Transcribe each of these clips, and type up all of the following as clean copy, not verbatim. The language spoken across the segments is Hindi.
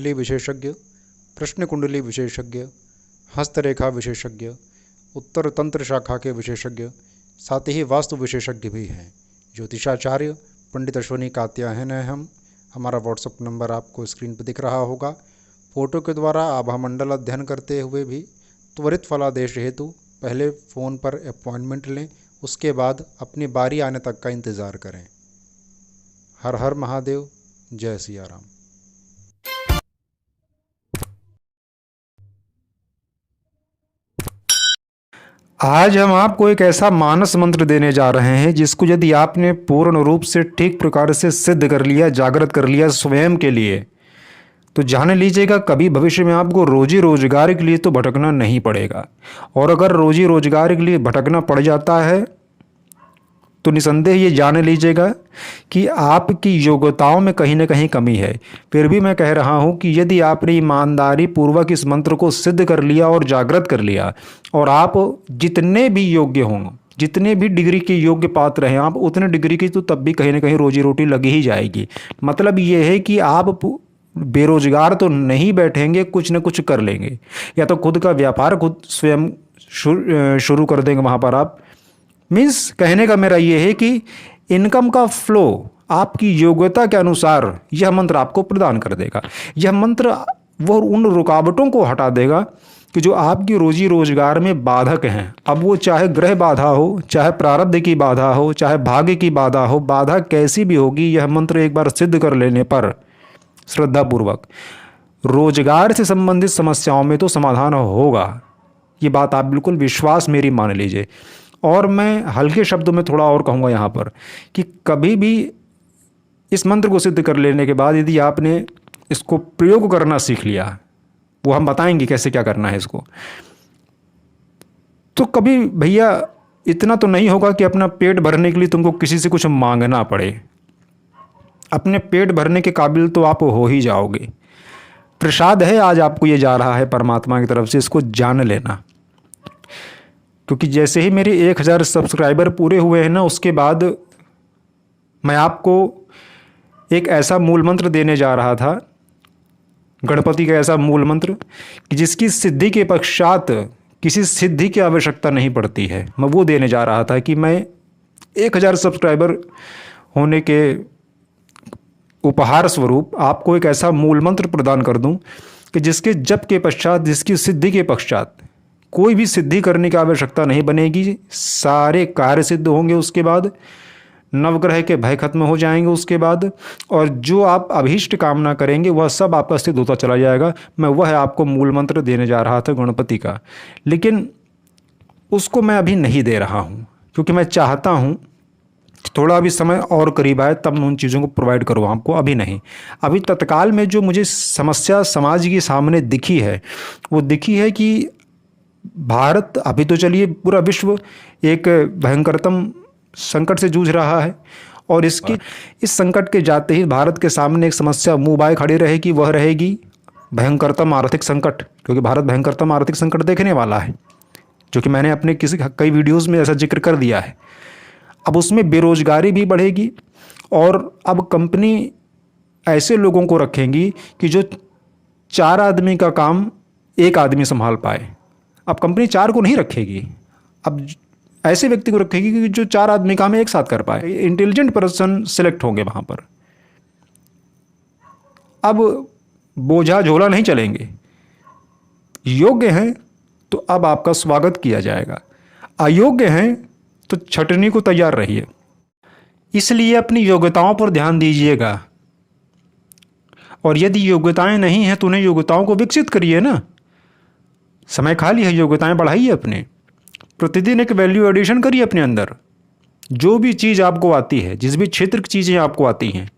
कुंडली विशेषज्ञ, प्रश्न कुंडली विशेषज्ञ, हस्तरेखा विशेषज्ञ, उत्तर तंत्र शाखा के विशेषज्ञ, साथ ही वास्तु विशेषज्ञ भी हैं। ज्योतिषाचार्य पंडित अश्वनी कात्यायन है हम। हमारा व्हाट्सएप नंबर आपको स्क्रीन पर दिख रहा होगा। फ़ोटो के द्वारा आभा मंडल अध्ययन करते हुए भी त्वरित फलादेश हेतु पहले फ़ोन पर अपॉइंटमेंट लें, उसके बाद अपनी बारी आने तक का इंतज़ार करें। हर हर महादेव, जय सिया राम। आज हम आपको एक ऐसा मानस मंत्र देने जा रहे हैं जिसको यदि आपने पूर्ण रूप से ठीक प्रकार से सिद्ध कर लिया, जागृत कर लिया स्वयं के लिए, तो जान लीजिएगा कभी भविष्य में आपको रोजी रोजगार के लिए तो भटकना नहीं पड़ेगा। और अगर रोजी रोजगार के लिए भटकना पड़ जाता है तो निसंदेह ये जान लीजिएगा कि आपकी योग्यताओं में कहीं ना कहीं कमी है। फिर भी मैं कह रहा हूँ कि यदि आपने ईमानदारी पूर्वक इस मंत्र को सिद्ध कर लिया और जागृत कर लिया, और आप जितने भी योग्य हों, जितने भी डिग्री के योग्य पात्र हैं, आप उतने डिग्री की तो तब भी कहीं ना कहीं रोजी रोटी लगी ही जाएगी। मतलब ये है कि आप बेरोजगार तो नहीं बैठेंगे, कुछ न कुछ कर लेंगे, या तो खुद का व्यापार खुद स्वयं शुरू कर देंगे। वहाँ पर आप मीन्स कहने का मेरा ये है कि इनकम का फ्लो आपकी योग्यता के अनुसार यह मंत्र आपको प्रदान कर देगा। यह मंत्र वो उन रुकावटों को हटा देगा कि जो आपकी रोजी रोजगार में बाधक हैं। अब वो चाहे ग्रह बाधा हो, चाहे प्रारब्ध की बाधा हो, चाहे भाग्य की बाधा हो, बाधा कैसी भी होगी, यह मंत्र एक बार सिद्ध कर लेने पर श्रद्धापूर्वक रोजगार से संबंधित समस्याओं में तो समाधान होगा। ये बात आप बिल्कुल विश्वास मेरी मान लीजिए। और मैं हल्के शब्दों में थोड़ा और कहूँगा यहाँ पर कि कभी भी इस मंत्र को सिद्ध कर लेने के बाद यदि आपने इसको प्रयोग करना सीख लिया, वो हम बताएंगे कैसे क्या करना है इसको, तो कभी भैया इतना तो नहीं होगा कि अपना पेट भरने के लिए तुमको किसी से कुछ मांगना पड़े। अपने पेट भरने के काबिल तो आप हो ही जाओगे। प्रसाद है आज आपको ये जा रहा है परमात्मा की तरफ से, इसको जान लेना। क्योंकि जैसे ही मेरे 1000 सब्सक्राइबर पूरे हुए हैं ना, उसके बाद मैं आपको एक ऐसा मूल मंत्र देने जा रहा था, गणपति का ऐसा मूल मंत्र कि जिसकी सिद्धि के पश्चात किसी सिद्धि की आवश्यकता नहीं पड़ती है। मैं वो देने जा रहा था कि मैं 1000 सब्सक्राइबर होने के उपहार स्वरूप आपको एक ऐसा मूल मंत्र प्रदान कर दूं कि जिसके जप के पश्चात, जिसकी सिद्धि के पश्चात कोई भी सिद्धि करने की आवश्यकता नहीं बनेगी। सारे कार्य सिद्ध होंगे, उसके बाद नवग्रह के भय खत्म हो जाएंगे उसके बाद, और जो आप अभीष्ट कामना करेंगे वह सब आपका सिद्ध होता चला जाएगा। मैं वह आपको मूल मंत्र देने जा रहा था गणपति का, लेकिन उसको मैं अभी नहीं दे रहा हूँ क्योंकि मैं चाहता हूँ थोड़ा अभी समय और करीब आए तब मैं उन चीज़ों को प्रोवाइड करूँ आपको। अभी नहीं, अभी तत्काल में जो मुझे समस्या समाज के सामने दिखी है वो दिखी है कि भारत, अभी तो चलिए पूरा विश्व एक भयंकरतम संकट से जूझ रहा है, और इस संकट के जाते ही भारत के सामने एक समस्या मुंह बाए खड़ी रहेगी, वह रहेगी भयंकरतम आर्थिक संकट। क्योंकि भारत भयंकरतम आर्थिक संकट देखने वाला है, जो कि मैंने अपने कई वीडियोज़ में ऐसा जिक्र कर दिया है। अब उसमें बेरोजगारी भी बढ़ेगी, और अब कंपनी ऐसे लोगों को रखेंगी कि जो 4 आदमी का काम 1 आदमी संभाल पाए। अब कंपनी 4 को नहीं रखेगी, अब ऐसे व्यक्ति को रखेगी कि जो 4 आदमी काम एक साथ कर पाए। इंटेलिजेंट पर्सन सिलेक्ट होंगे वहाँ पर। अब बोझा झोला नहीं चलेंगे। योग्य हैं तो अब आपका स्वागत किया जाएगा, अयोग्य हैं तो छटनी को तैयार रहिए। इसलिए अपनी योग्यताओं पर ध्यान दीजिएगा, और यदि योग्यताएं नहीं हैं तो उन्हें योग्यताओं को विकसित करिए ना। समय खाली है, योग्यताएं बढ़ाइए अपने, प्रतिदिन एक वैल्यू एडिशन करिए अपने अंदर। जो भी चीज़ आपको आती है, जिस भी क्षेत्र की चीज़ें आपको आती हैं,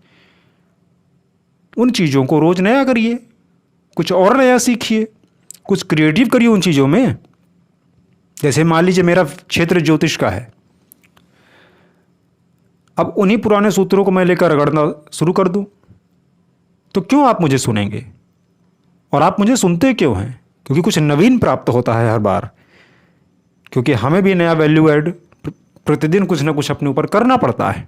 उन चीज़ों को रोज़ नया करिए, कुछ और नया सीखिए, कुछ क्रिएटिव करिए उन चीज़ों में। जैसे मान लीजिए मेरा क्षेत्र ज्योतिष का है, अब उन्हीं पुराने सूत्रों को मैं लेकर रगड़ना शुरू कर दूं तो क्यों आप मुझे सुनेंगे? और आप मुझे सुनते क्यों हैं? क्योंकि कुछ नवीन प्राप्त होता है हर बार, क्योंकि हमें भी नया वैल्यू ऐड प्रतिदिन कुछ ना कुछ अपने ऊपर करना पड़ता है।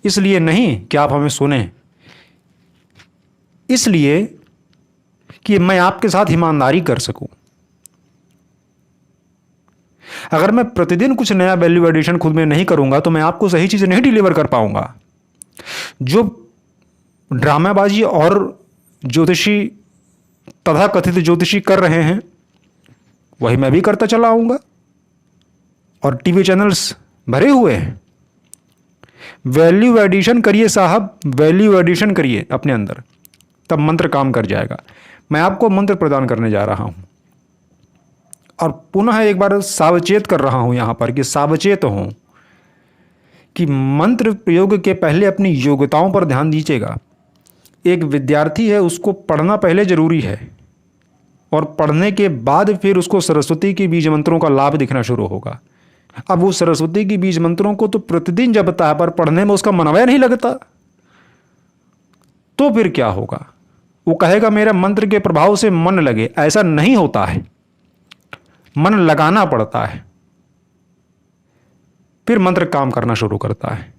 इसलिए नहीं कि आप हमें सुने, इसलिए कि मैं आपके साथ ईमानदारी कर सकूं। अगर मैं प्रतिदिन कुछ नया वैल्यू एडिशन खुद में नहीं करूंगा तो मैं आपको सही चीज़ें नहीं डिलीवर कर पाऊंगा। जो ड्रामाबाजी और ज्योतिषी, तथाकथित ज्योतिषी कर रहे हैं वही मैं भी करता चला आऊंगा। और टीवी चैनल्स भरे हुए हैं। वैल्यू एडिशन करिए साहब, वैल्यू एडिशन करिए अपने अंदर, तब मंत्र काम कर जाएगा। मैं आपको मंत्र प्रदान करने जा रहा हूं और पुनः एक बार सावचेत कर रहा हूं यहां पर कि सावचेत हों कि मंत्र प्रयोग के पहले अपनी योग्यताओं पर ध्यान दीजिएगा। एक विद्यार्थी है, उसको पढ़ना पहले जरूरी है और पढ़ने के बाद फिर उसको सरस्वती के बीज मंत्रों का लाभ दिखना शुरू होगा। अब वो सरस्वती की बीज मंत्रों को तो प्रतिदिन जपता है पर पढ़ने में उसका मनवय नहीं लगता, तो फिर क्या होगा? वो कहेगा मेरा मंत्र के प्रभाव से मन लगे। ऐसा नहीं होता है, मन लगाना पड़ता है, फिर मंत्र काम करना शुरू करता है।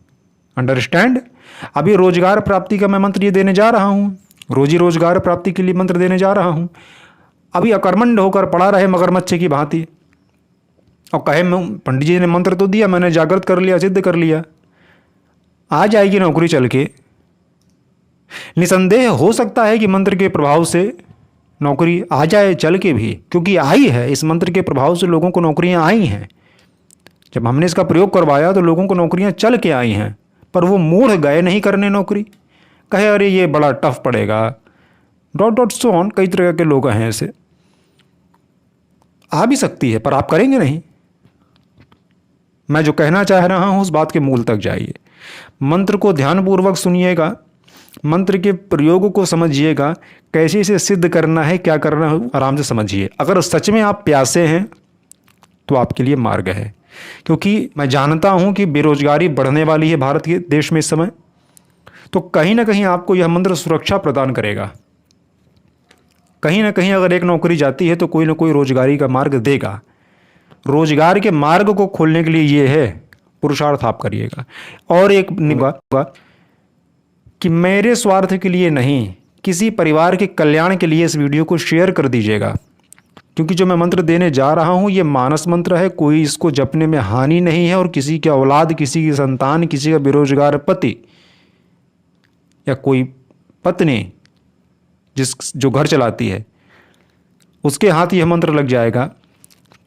अंडरस्टैंड? अभी रोजगार प्राप्ति का मैं मंत्र ये देने जा रहा हूं, रोजी रोजगार प्राप्ति के लिए मंत्र देने जा रहा हूं। अभी अकर्मण्य होकर पड़ा रहे मगरमच्छ की भांति और कहे पंडित जी ने मंत्र तो दिया, मैंने जागृत कर लिया, सिद्ध कर लिया, आ जाएगी नौकरी चल के। निसंदेह हो सकता है कि मंत्र के प्रभाव से नौकरी आ जाए चल के भी, क्योंकि आई है। इस मंत्र के प्रभाव से लोगों को नौकरियां आई हैं। जब हमने इसका प्रयोग करवाया तो लोगों को नौकरियां चल के आई हैं, पर वो मूढ़ गए नहीं करने नौकरी। कहे अरे ये बड़ा टफ पड़ेगा, डॉट डॉट सो ऑन। कई तरह के लोग हैं ऐसे। आ भी सकती है पर आप करेंगे नहीं। मैं जो कहना चाह रहा हूं उस बात के मूल तक जाइए। मंत्र को ध्यानपूर्वक सुनिएगा, मंत्र के प्रयोग को समझिएगा, कैसे इसे सिद्ध करना है, क्या करना है, आराम से समझिए। अगर सच में आप प्यासे हैं तो आपके लिए मार्ग है, क्योंकि मैं जानता हूं कि बेरोजगारी बढ़ने वाली है भारत के देश में इस समय। तो कहीं ना कहीं आपको यह मंत्र सुरक्षा प्रदान करेगा। कहीं ना कहीं अगर एक नौकरी जाती है तो कोई ना कोई रोजगारी का मार्ग देगा। रोजगार के मार्ग को खोलने के लिए ये है, पुरुषार्थ आप करिएगा। और एक निभागा कि मेरे स्वार्थ के लिए नहीं, किसी परिवार के कल्याण के लिए इस वीडियो को शेयर कर दीजिएगा, क्योंकि जो मैं मंत्र देने जा रहा हूं ये मानस मंत्र है। कोई इसको जपने में हानि नहीं है और किसी की औलाद, किसी की संतान, किसी का बेरोजगार पति या कोई पत्नी जो घर चलाती है उसके हाथ यह मंत्र लग जाएगा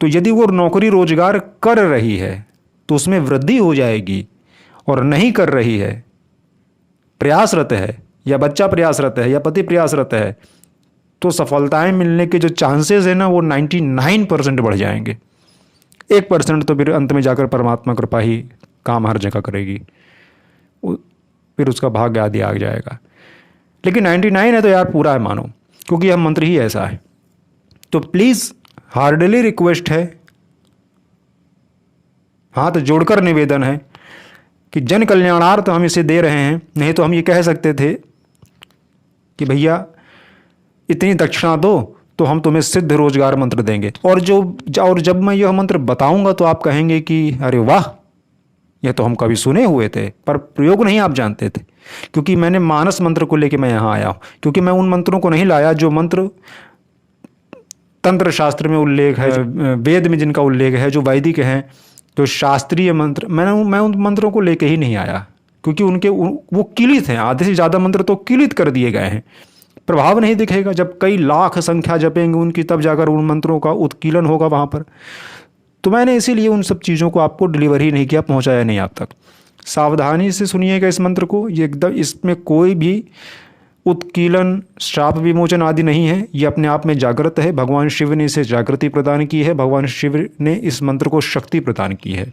तो यदि वो नौकरी रोजगार कर रही है तो उसमें वृद्धि हो जाएगी, और नहीं कर रही है, प्रयासरत है, या बच्चा प्रयासरत है, या पति प्रयासरत है, तो सफलताएं मिलने के जो चांसेस है ना वो 99% बढ़ जाएंगे। 1% तो फिर अंत में जाकर परमात्मा कृपा ही काम हर जगह करेगी, फिर उसका भाग्य आदि आ जाएगा। लेकिन 99 है तो यार पूरा है मानो, क्योंकि यह मंत्र ही ऐसा है। तो प्लीज़ हार्डली रिक्वेस्ट है, हाथ जोड़कर निवेदन है कि जन कल्याणार्थ हम इसे दे रहे हैं। नहीं तो हम ये कह सकते थे कि भैया इतनी दक्षिणा दो तो हम तुम्हें सिद्ध रोजगार मंत्र देंगे। और जब मैं यह मंत्र बताऊंगा तो आप कहेंगे कि अरे वाह, यह तो हम कभी सुने हुए थे पर प्रयोग नहीं आप जानते थे। क्योंकि मैंने मानस मंत्र को लेकर मैं यहाँ आया हूँ, क्योंकि मैं उन मंत्रों को नहीं लाया जो मंत्र तंत्र शास्त्र में उल्लेख है, वेद में जिनका उल्लेख है, जो वैदिक हैं, तो शास्त्रीय मंत्र। मैं उन मंत्रों को लेके ही नहीं आया, क्योंकि वो किलित हैं। आधे से ज़्यादा मंत्र तो किलित कर दिए गए हैं। प्रभाव नहीं दिखेगा। जब कई लाख संख्या जपेंगे उनकी, तब जाकर उन मंत्रों का उत्कीलन होगा वहाँ पर। तो मैंने इसीलिए उन सब चीज़ों को आपको डिलीवर ही नहीं किया, पहुँचाया नहीं आप तक। सावधानी से सुनिएगा इस मंत्र को। ये एकदम, इसमें कोई भी उत्कीलन, श्राप विमोचन आदि नहीं है। ये अपने आप में जागृत है। भगवान शिव ने इसे जागृति प्रदान की है। भगवान शिव ने इस मंत्र को शक्ति प्रदान की है।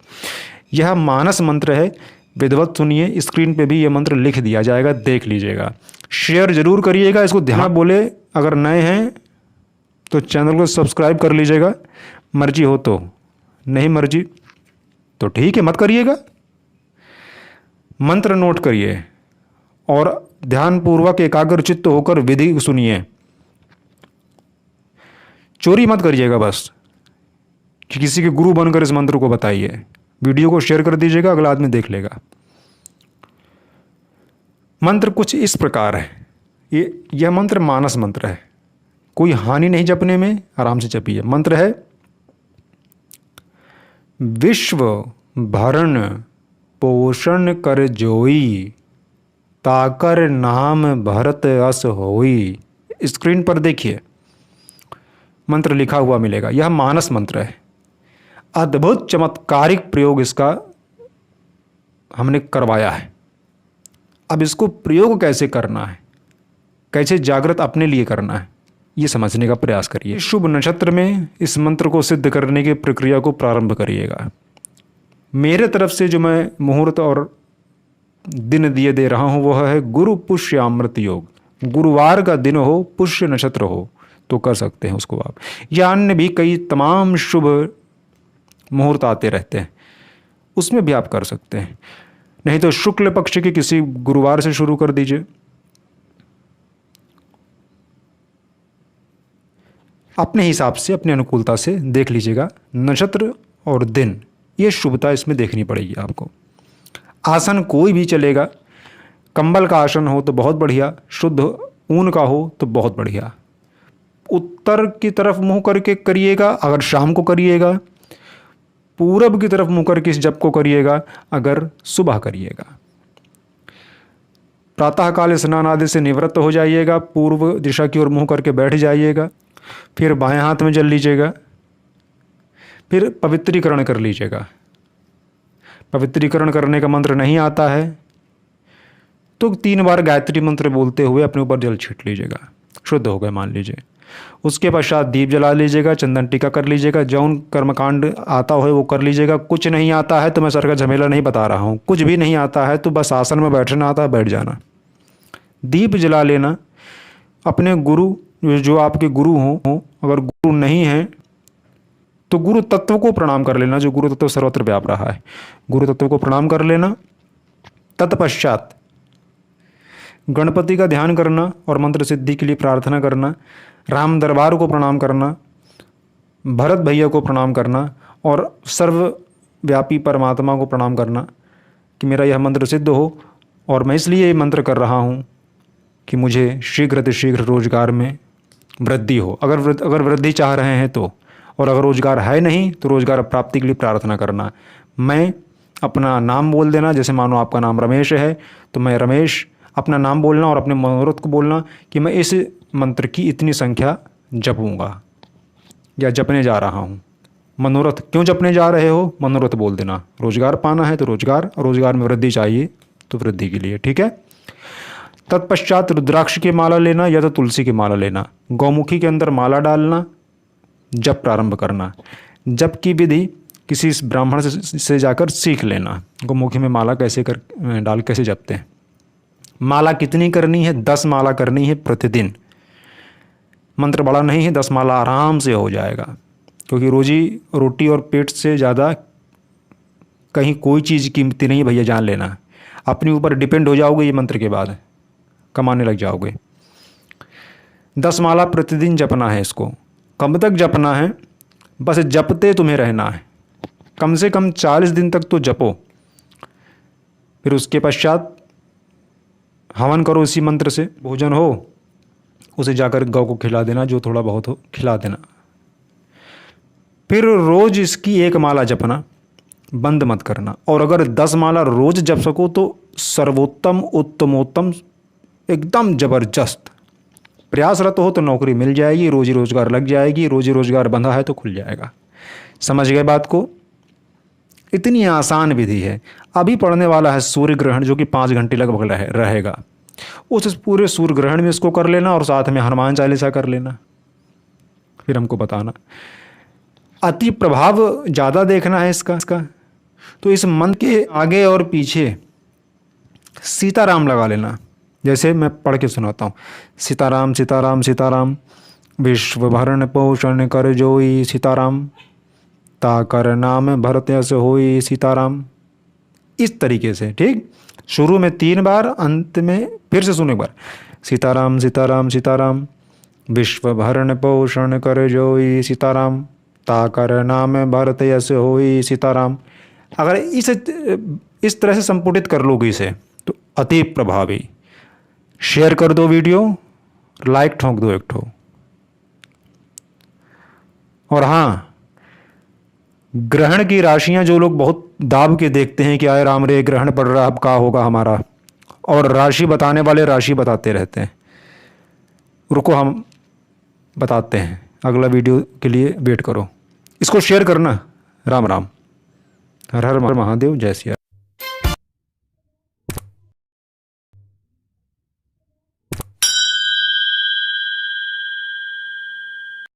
यह मानस मंत्र है। विधिवत सुनिए, स्क्रीन पे भी यह मंत्र लिख दिया जाएगा, देख लीजिएगा। शेयर जरूर करिएगा इसको। ध्यान बोले, अगर नए हैं तो चैनल को सब्सक्राइब कर लीजिएगा। मर्जी हो तो, नहीं मर्जी तो ठीक है, मत करिएगा। मंत्र नोट करिए और ध्यानपूर्वक एकाग्र चित्त होकर विधि सुनिए। चोरी मत करिएगा बस कि किसी के गुरु बनकर इस मंत्र को बताइए। वीडियो को शेयर कर दीजिएगा, अगला आदमी देख लेगा। मंत्र कुछ इस प्रकार है। यह मंत्र मानस मंत्र है, कोई हानि नहीं जपने में, आराम से जपिए। मंत्र है विश्व भरण पोषण कर जोई, ताकर नाम भरत अस होई। स्क्रीन पर देखिए मंत्र लिखा हुआ मिलेगा। यह मानस मंत्र है। अद्भुत चमत्कारिक प्रयोग इसका हमने करवाया है। अब इसको प्रयोग कैसे करना है, कैसे जागृत अपने लिए करना है, ये समझने का प्रयास करिए। शुभ नक्षत्र में इस मंत्र को सिद्ध करने की प्रक्रिया को प्रारंभ करिएगा। मेरे तरफ से जो मैं मुहूर्त और दिन दिए दे रहा हूँ वह है गुरु पुष्य अमृत योग। गुरुवार का दिन हो, पुष्य नक्षत्र हो तो कर सकते हैं उसको आप, या अन्य भी कई तमाम शुभ मुहूर्त आते रहते हैं, उसमें भी आप कर सकते हैं। नहीं तो शुक्ल पक्ष के किसी गुरुवार से शुरू कर दीजिए। अपने हिसाब से, अपने अनुकूलता से देख लीजिएगा। नक्षत्र और दिन, ये शुभता इसमें देखनी पड़ेगी आपको। आसन कोई भी चलेगा। कंबल का आसन हो तो बहुत बढ़िया, शुद्ध ऊन का हो तो बहुत बढ़िया। उत्तर की तरफ मुंह करके करिएगा अगर शाम को करिएगा, पूरब की तरफ मुंह करके इस जप को करिएगा अगर सुबह करिएगा। प्रातःकाल स्नान आदि से निवृत्त हो जाइएगा, पूर्व दिशा की ओर मुंह करके बैठ जाइएगा, फिर बाएं हाथ में जल लीजिएगा, फिर पवित्रीकरण कर लीजिएगा। पवित्रीकरण करने का मंत्र नहीं आता है तो 3 बार गायत्री मंत्र बोलते हुए अपने ऊपर जल छीट लीजिएगा, शुद्ध हो गए मान लीजिए। उसके पश्चात दीप जला लीजिएगा, चंदन टीका कर लीजिएगा, जौन कर्मकांड आता हो वो कर लीजिएगा। कुछ नहीं आता है तो मैं सर का झमेला नहीं बता रहा हूँ, कुछ भी नहीं आता है तो बस आसन में बैठना आता है बैठ जाना। दीप जला लेना। अपने गुरु, जो आपके गुरु हों, अगर गुरु नहीं हैं तो गुरु तत्व को प्रणाम कर लेना, जो गुरु तत्व सर्वत्र व्याप रहा है। गुरु तत्व को प्रणाम कर लेना। तत्पश्चात गणपति का ध्यान करना और मंत्र सिद्धि के लिए प्रार्थना करना। राम दरबार को प्रणाम करना, भरत भैया को प्रणाम करना और सर्वव्यापी परमात्मा को प्रणाम करना कि मेरा यह मंत्र सिद्ध हो। और मैं इसलिए ये मंत्र कर रहा हूँ कि मुझे शीघ्र रोजगार में वृद्धि हो। अगर वृद्धि चाह रहे हैं तो, और अगर रोजगार है नहीं तो रोजगार प्राप्ति के लिए प्रार्थना करना। मैं अपना नाम बोल देना, जैसे मानो आपका नाम रमेश है तो मैं रमेश अपना नाम बोलना और अपने मनोरथ को बोलना कि मैं इस मंत्र की इतनी संख्या जपूंगा या जपने जा रहा हूँ। मनोरथ क्यों जपने जा रहे हो, मनोरथ बोल देना। रोजगार पाना है तो रोजगार, और रोजगार में वृद्धि चाहिए तो वृद्धि के लिए, ठीक है। तत्पश्चात रुद्राक्ष की माला लेना या तो तुलसी की माला लेना। गौमुखी के अंदर माला डालना, जप प्रारंभ करना। जप की विधि किसी ब्राह्मण से जाकर सीख लेना। गौमुखी में माला कैसे डाल कैसे जपते हैं। माला कितनी करनी है, 10 माला करनी है प्रतिदिन। मंत्र बड़ा नहीं है, 10 माला आराम से हो जाएगा, क्योंकि रोजी रोटी और पेट से ज़्यादा कहीं कोई चीज़ कीमती नहीं है भैया, जान लेना। अपने ऊपर डिपेंड हो जाओगे ये मंत्र के बाद, कमाने लग जाओगे। 10 माला प्रतिदिन जपना है। इसको कब तक जपना है, बस जपते तुम्हें रहना है। कम से कम 40 दिन तक तो जपो। फिर उसके पश्चात हवन करो इसी मंत्र से। भोजन हो उसे जाकर गौ को खिला देना, जो थोड़ा बहुत हो खिला देना। फिर रोज इसकी 1 माला जपना, बंद मत करना। और अगर 10 माला रोज जप सको तो सर्वोत्तम, उत्तमोत्तम, एकदम जबरदस्त। प्रयासरत हो तो नौकरी मिल जाएगी, रोजी रोजगार लग जाएगी। रोजी रोजगार बंधा है तो खुल जाएगा। समझ गए बात को। इतनी आसान विधि है। अभी पड़ने वाला है सूर्य ग्रहण, जो कि 5 घंटे लगभग रहेगा। उस पूरे सूर्य ग्रहण में इसको कर लेना और साथ में हनुमान चालीसा कर लेना, फिर हमको बताना। अति प्रभाव ज़्यादा देखना है इसका तो इस मंत्र के आगे और पीछे सीताराम लगा लेना। जैसे मैं पढ़ के सुनाता हूँ। सीताराम सीताराम सीताराम, विश्व भरण पोषण कर जोई सीताराम, ताकर नाम भरत यस होई सीताराम। इस तरीके से, ठीक। शुरू में 3 बार, अंत में फिर से सुनो एक बार। सीताराम सीताराम सीताराम, विश्व भरण पोषण कर जोई सीताराम, ताकर नाम भरत यस होई सीताराम। अगर इस तरह से संपुटित कर लोगे इसे तो अति प्रभावी। शेयर कर दो वीडियो, लाइक ठोंक दो एक ठो। और हाँ, ग्रहण की राशियां जो लोग बहुत दाब के देखते हैं कि आए राम रे ग्रहण पड़ रहा, अब क्या होगा हमारा, और राशि बताने वाले राशि बताते रहते हैं, रुको हम बताते हैं, अगला वीडियो के लिए वेट करो। इसको शेयर करना। राम राम, हर हर महादेव, जय सिया राम।